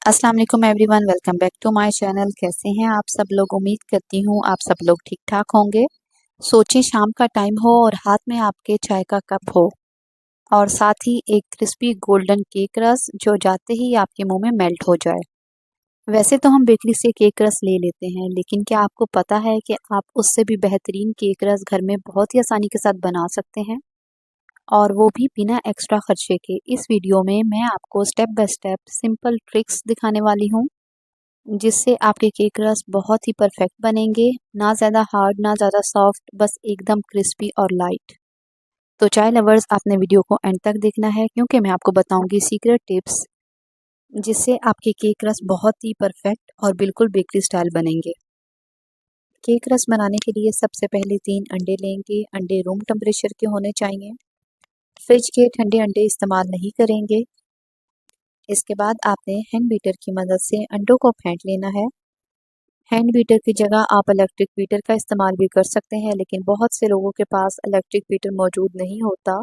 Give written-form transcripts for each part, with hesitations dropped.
अस्सलाम वालेकुम everyone, welcome back to my channel. कैसे हैं आप सब लोग? उम्मीद करती हूँ आप सब लोग ठीक ठाक होंगे। सोचिए शाम का टाइम हो और हाथ में आपके चाय का कप हो और साथ ही एक क्रिस्पी गोल्डन केक रस जो जाते ही आपके मुंह में मेल्ट हो जाए। वैसे तो हम बेकरी से केक रस ले लेते हैं, लेकिन क्या आपको पता है कि आप उससे भी बेहतरीन केक रस घर में बहुत ही आसानी के साथ बना सकते हैं, और वो भी बिना एक्स्ट्रा खर्चे के। इस वीडियो में मैं आपको step by step simple tricks दिखाने वाली हूँ जिससे आपके केक रस बहुत ही परफेक्ट बनेंगे। ना ज़्यादा हार्ड ना ज़्यादा सॉफ्ट, बस एकदम क्रिस्पी और लाइट। तो चाय लवर्स, आपने वीडियो को एंड तक देखना है क्योंकि मैं आपको बताऊंगी सीक्रेट टिप्स जिससे आपके केक रस बहुत ही परफेक्ट और बिल्कुल बेकरी स्टाइल बनेंगे। केक रस बनाने के लिए सबसे पहले 3 अंडे लेंगे। अंडे रूम टेम्परेचर के होने चाहिए, फ्रिज के ठंडे अंडे इस्तेमाल नहीं करेंगे। इसके बाद आपने हैंड बीटर की मदद से अंडों को फेंट लेना है। हैंड बीटर की जगह आप इलेक्ट्रिक बीटर का इस्तेमाल भी कर सकते हैं, लेकिन बहुत से लोगों के पास इलेक्ट्रिक बीटर मौजूद नहीं होता,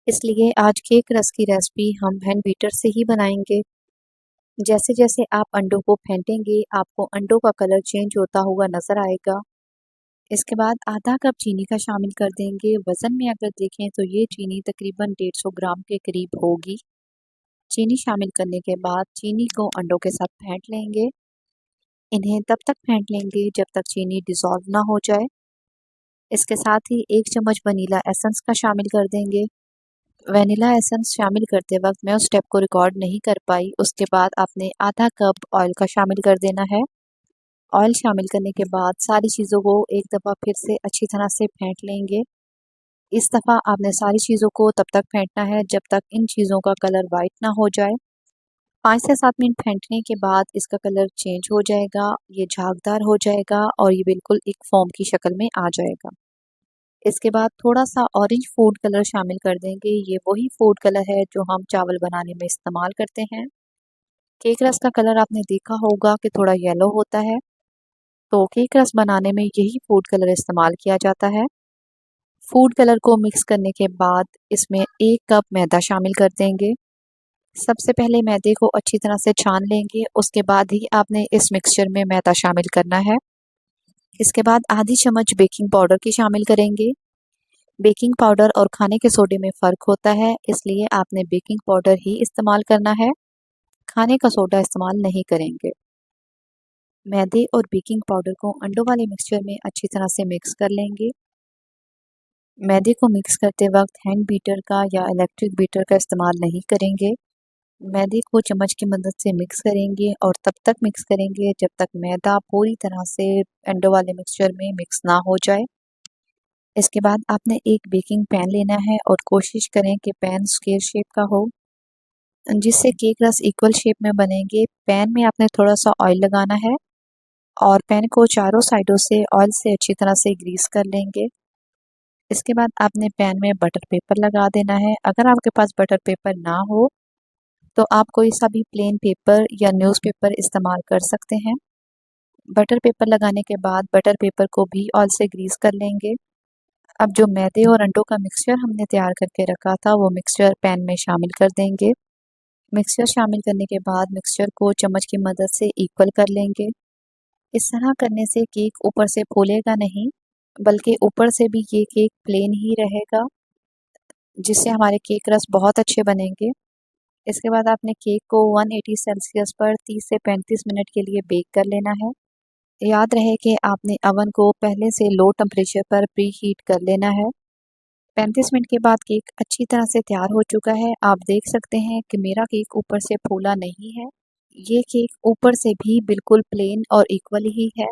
इसलिए आज केक रस की रेसिपी हम हैंड बीटर से ही बनाएंगे। जैसे जैसे आप अंडों को फेंटेंगे आपको अंडों का कलर चेंज होता हुआ नजर आएगा। इसके बाद आधा कप चीनी का शामिल कर देंगे। वजन में अगर देखें तो ये चीनी तकरीबन 150 ग्राम के करीब होगी। चीनी शामिल करने के बाद चीनी को अंडों के साथ फेंट लेंगे। इन्हें तब तक फेंट लेंगे जब तक चीनी डिसॉल्व ना हो जाए। इसके साथ ही 1 चम्मच वनीला एसेंस का शामिल कर देंगे। वनीला एसेंस शामिल करते वक्त मैं उस स्टेप को रिकॉर्ड नहीं कर पाई। उसके बाद आपने आधा कप ऑयल का शामिल कर देना है। ऑयल शामिल करने के बाद सारी चीज़ों को एक दफ़ा फिर से अच्छी तरह से फेंट लेंगे। इस दफ़ा आपने सारी चीज़ों को तब तक फेंटना है जब तक इन चीज़ों का कलर वाइट ना हो जाए। 5 से 7 मिनट फेंटने के बाद इसका कलर चेंज हो जाएगा, ये झागदार हो जाएगा और ये बिल्कुल एक फोम की शक्ल में आ जाएगा। इसके बाद थोड़ा सा ऑरेंज फूड कलर शामिल कर देंगे। ये वही फूड कलर है जो हम चावल बनाने में इस्तेमाल करते हैं। केक रस का कलर आपने देखा होगा कि थोड़ा येलो होता है, तो केक रस बनाने में यही फूड कलर इस्तेमाल किया जाता है। फूड कलर को मिक्स करने के बाद इसमें 1 कप मैदा शामिल कर देंगे। सबसे पहले मैदे को अच्छी तरह से छान लेंगे, उसके बाद ही आपने इस मिक्सचर में मैदा शामिल करना है। इसके बाद आधी चम्मच बेकिंग पाउडर की शामिल करेंगे। बेकिंग पाउडर और खाने के सोडे में फ़र्क होता है, इसलिए आपने बेकिंग पाउडर ही इस्तेमाल करना है, खाने का सोडा इस्तेमाल नहीं करेंगे। मैदे और बेकिंग पाउडर को अंडों वाले मिक्सचर में अच्छी तरह से मिक्स कर लेंगे। मैदे को मिक्स करते वक्त हैंड बीटर का या इलेक्ट्रिक बीटर का इस्तेमाल नहीं करेंगे। मैदे को चम्मच की मदद से मिक्स करेंगे और तब तक मिक्स करेंगे जब तक मैदा पूरी तरह से अंडों वाले मिक्सचर में मिक्स ना हो जाए। इसके बाद आपने एक बेकिंग पैन लेना है और कोशिश करें कि पैन स्क्वायर शेप का हो, जिससे केक रस इक्वल शेप में बनेंगे। पैन में आपने थोड़ा सा ऑयल लगाना है और पैन को चारों साइडों से ऑयल से अच्छी तरह से ग्रीस कर लेंगे। इसके बाद आपने पैन में बटर पेपर लगा देना है। अगर आपके पास बटर पेपर ना हो तो आप कोई सा भी प्लेन पेपर या न्यूज़पेपर इस्तेमाल कर सकते हैं। बटर पेपर लगाने के बाद बटर पेपर को भी ऑयल से ग्रीस कर लेंगे। अब जो मैदे और अंडों का मिक्सचर हमने तैयार करके रखा था वो मिक्सचर पैन में शामिल कर देंगे। मिक्सचर शामिल करने के बाद मिक्सचर को चम्मच की मदद से इक्वल कर लेंगे। इस तरह करने से केक ऊपर से फूलेगा नहीं, बल्कि ऊपर से भी ये केक प्लेन ही रहेगा, जिससे हमारे केक रस बहुत अच्छे बनेंगे। इसके बाद आपने केक को 180 सेल्सियस पर 30 से 35 मिनट के लिए बेक कर लेना है। याद रहे कि आपने अवन को पहले से लो टेम्परेचर पर प्री हीट कर लेना है। 35 मिनट के बाद केक अच्छी तरह से तैयार हो चुका है। आप देख सकते हैं कि मेरा केक ऊपर से फूला नहीं है, ये केक ऊपर से भी बिल्कुल प्लेन और इक्वल ही है।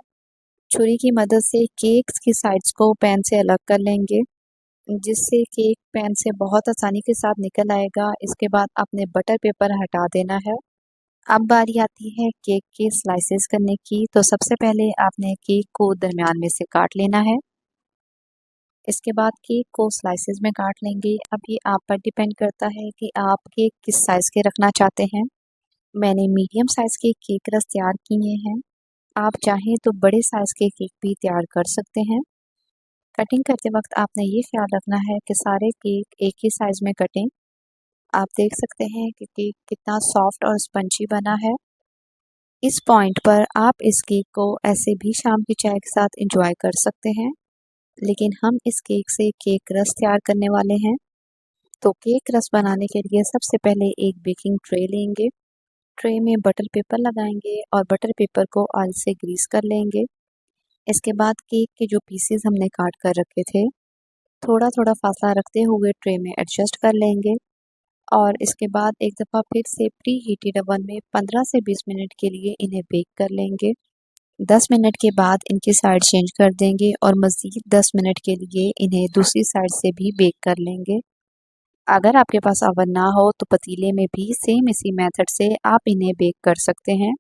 छुरी की मदद से केक्स की साइड्स को पैन से अलग कर लेंगे, जिससे केक पैन से बहुत आसानी के साथ निकल आएगा। इसके बाद आपने बटर पेपर हटा देना है। अब बारी आती है केक के स्लाइसेस करने की। तो सबसे पहले आपने केक को दरमियान में से काट लेना है। इसके बाद केक को स्लाइसेस में काट लेंगे। अब ये आप पर डिपेंड करता है कि आप केक किस साइज़ के रखना चाहते हैं। मैंने मीडियम साइज़ के केक रस तैयार किए हैं। आप चाहें तो बड़े साइज़ के केक भी तैयार कर सकते हैं। कटिंग करते वक्त आपने ये ख्याल रखना है कि सारे केक एक ही साइज़ में कटें। आप देख सकते हैं कि केक कितना सॉफ्ट और स्पंजी बना है। इस पॉइंट पर आप इस केक को ऐसे भी शाम की चाय के साथ एंजॉय कर सकते हैं, लेकिन हम इस केक से केक रस तैयार करने वाले हैं। तो केक रस बनाने के लिए सबसे पहले एक बेकिंग ट्रे लेंगे। ट्रे में बटर पेपर लगाएंगे और बटर पेपर को ऑयल से ग्रीस कर लेंगे। इसके बाद केक के जो पीसेस हमने काट कर रखे थे, थोड़ा थोड़ा फासला रखते हुए ट्रे में एडजस्ट कर लेंगे और इसके बाद एक दफ़ा फिर से प्री हीटेड ओवन में 15 से 20 मिनट के लिए इन्हें बेक कर लेंगे। 10 मिनट के बाद इनकी साइड चेंज कर देंगे और मज़ीद 10 मिनट के लिए इन्हें दूसरी साइड से भी बेक कर लेंगे। अगर आपके पास ओवन ना हो तो पतीले में भी सेम इसी मेथड से आप इन्हें बेक कर सकते हैं।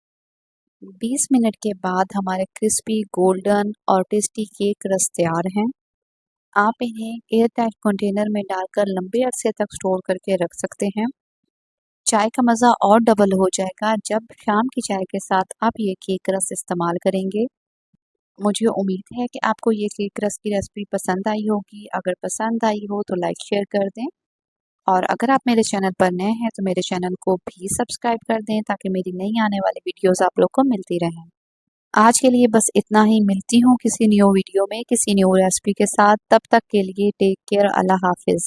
20 मिनट के बाद हमारे क्रिस्पी गोल्डन और टेस्टी केक रस तैयार हैं। आप इन्हें एयर टाइट कंटेनर में डालकर लंबे अरसे तक स्टोर करके रख सकते हैं। चाय का मज़ा और डबल हो जाएगा जब शाम की चाय के साथ आप ये केक रस इस्तेमाल करेंगे। मुझे उम्मीद है कि आपको ये केक रस की रेसिपी पसंद आई होगी। अगर पसंद आई हो तो लाइक शेयर कर दें और अगर आप मेरे चैनल पर नए हैं तो मेरे चैनल को भी सब्सक्राइब कर दें ताकि मेरी नई आने वाली वीडियोस आप लोग को मिलती रहें। आज के लिए बस इतना ही। मिलती हूँ किसी न्यू वीडियो में किसी न्यू रेसिपी के साथ। तब तक के लिए टेक केयर। अल्लाह हाफिज़।